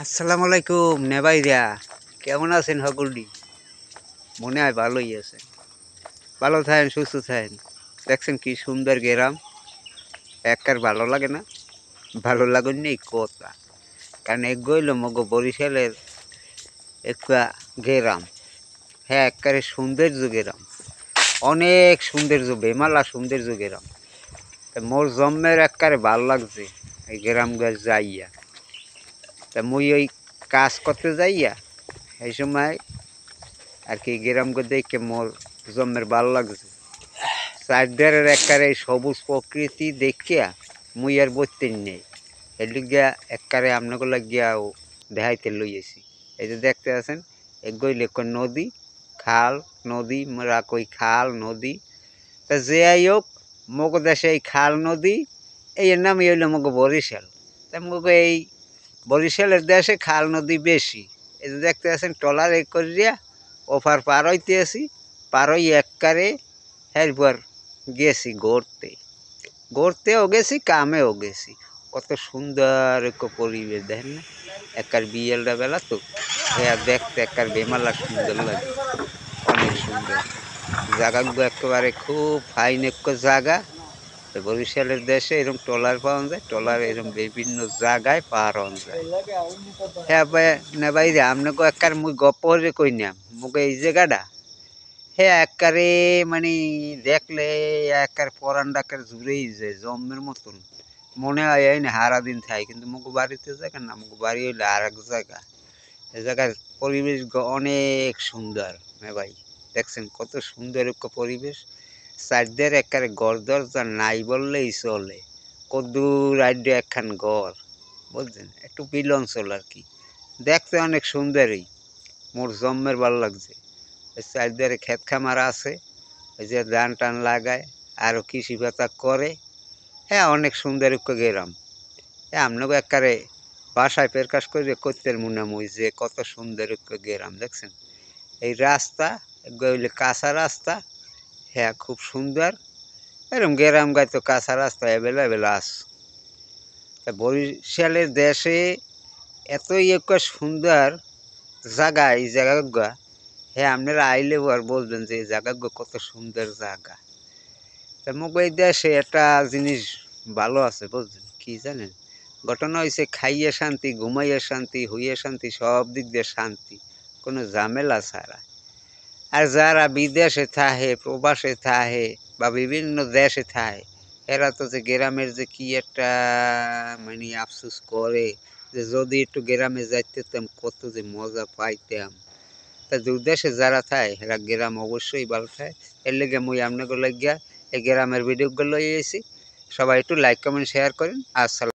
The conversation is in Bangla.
আসসালামু আলাইকুম নেবাইরা, কেমন আছেন সকলটি? মনে হয় ভালোই আছেন। ভালো থাকেন, সুস্থ থাকেন। দেখছেন কি সুন্দর গেরাম, একবার ভালো লাগে না? ভালো লাগুন নেই কথা, কারণ এগোইল মগ বরিশালের একটা গেরাম। হ্যাঁ, একবারে সৌন্দর্য গেরাম, অনেক সৌন্দর্য, বেমালা সৌন্দর্য গেরাম। তা মোর জন্মের একবারে ভালো লাগছে এই গেরাম গাছ যাইয়া। তা মুই ওই কাজ করতে যাইয়া এই সময় আর কি গ্রামকে দেখে মোর জন্মের ভালো লাগছে। চারধারের একবারে সবুজ প্রকৃতি দেখিয়া মুই আর বসতেই নেই, এর গিয়া একবারে আপনাকে লাগিয়াও দেখাইতে লইয়েছি। এই যে দেখতে আছেন, এগোই লেখ নদী, খাল, নদী, মোরা কই খাল নদী। তা যে আই হোক, মগ দেশে এই খাল নদী এই এর নামই হইল মগ বরিশাল। তা মগ এই বরিশালের দেশে খাল নদী বেশি। এই যে দেখতে আছেন ট্রলার এই করিয়া ওপার পার হইতে আসি, পার হই একবারে এরপর গেছি ঘুরতে, ঘুরতেও গেছি, কামেও গেছি। কত সুন্দর এক পরিবেশ দেখেন না, একবার বিয়েলটা বেলা তো হ্যাঁ, দেখতে একবার বেমালা সুন্দর লাগে, অনেক সুন্দর জায়গাগুলো, একেবারে খুব ফাইন এক জায়গা। বরিশালের দেশে এরকম ট্রলার পাওয়া যায়, ট্রলার এরকম বিভিন্ন জায়গায় পার হওয়া যায়। হ্যাঁ ভাই, না বাইরে আপনাকে একবার মুই গপ্প করে কই না, মুখে এই জায়গাটা হ্যাঁ একবারে মানে দেখলে একবার পরান ডাকার জুড়েই যায় জম্মের মতন। মনে হয় এই না হারা দিন থাই, কিন্তু মুখ বাড়িতে জায়গা না, মুখ বাড়ি হইলে আর এক জায়গা। এই জায়গার পরিবেশ অনেক সুন্দর। হ্যাঁ ভাই, দেখছেন কত সুন্দর একটা পরিবেশ। চারদের একবারে গড় দরজা নাই বললেই চলে, কদ্দুর আড্ডে একখান ঘর, বুঝছেন, একটু বিল অঞ্চল আর কি। দেখতে অনেক সুন্দরই, মোর জম্মের ভালো লাগছে। চারধারে ক্ষেত খামার আছে, ওই যে ধান টান লাগায়, আরও কৃষি পাতা করে। হ্যাঁ, অনেক সুন্দর একটা গেরাম। হ্যাঁ, আপনাকে একবারে বাসায় প্রকাশ করে করতে মনে হয় যে কত সুন্দর একটা গেরাম। দেখছেন এই রাস্তা হইলে কাঁচা রাস্তা, হ্যাঁ খুব সুন্দর। এরকম গেরাম গায়ে তো কাঁচা রাস্তা অ্যাভেলেবেল আছে। তা বরিশালের দেশে এতই একটা সুন্দর জায়গা, এই জায়গাগুলো হ্যাঁ আপনারা আইলে আর বলবেন যে এই জায়গাগুলো কত সুন্দর জায়গা। তা মোক এই দেশে একটা জিনিস ভালো আছে, বুঝলেন কি জানেন? ঘটনা হয়েছে, খাইয়ে শান্তি, ঘুমাইয়ে শান্তি, হইয়ে শান্তি, সব দিক দিয়ে শান্তি, কোনো ঝামেলা ছাড়া। আর যারা বিদেশে থাকে, প্রবাসে থাকে, বা বিভিন্ন দেশে থাকে, এরা তো যে গ্রামের যে কি একটা মানে আফসোস করে যে যদি একটু গ্রামে যাইতেতাম কত যে মজা পাইতাম। তা দেশে যারা থাকে এরা গ্রাম অবশ্যই ভালো থাকে। এর লেগে মুই আপনাকে লাগিয়া এই গ্রামের ভিডিওগুলো লই আইছি। সবাই একটু লাইক কমেন্ট শেয়ার করেন। আসসালাম।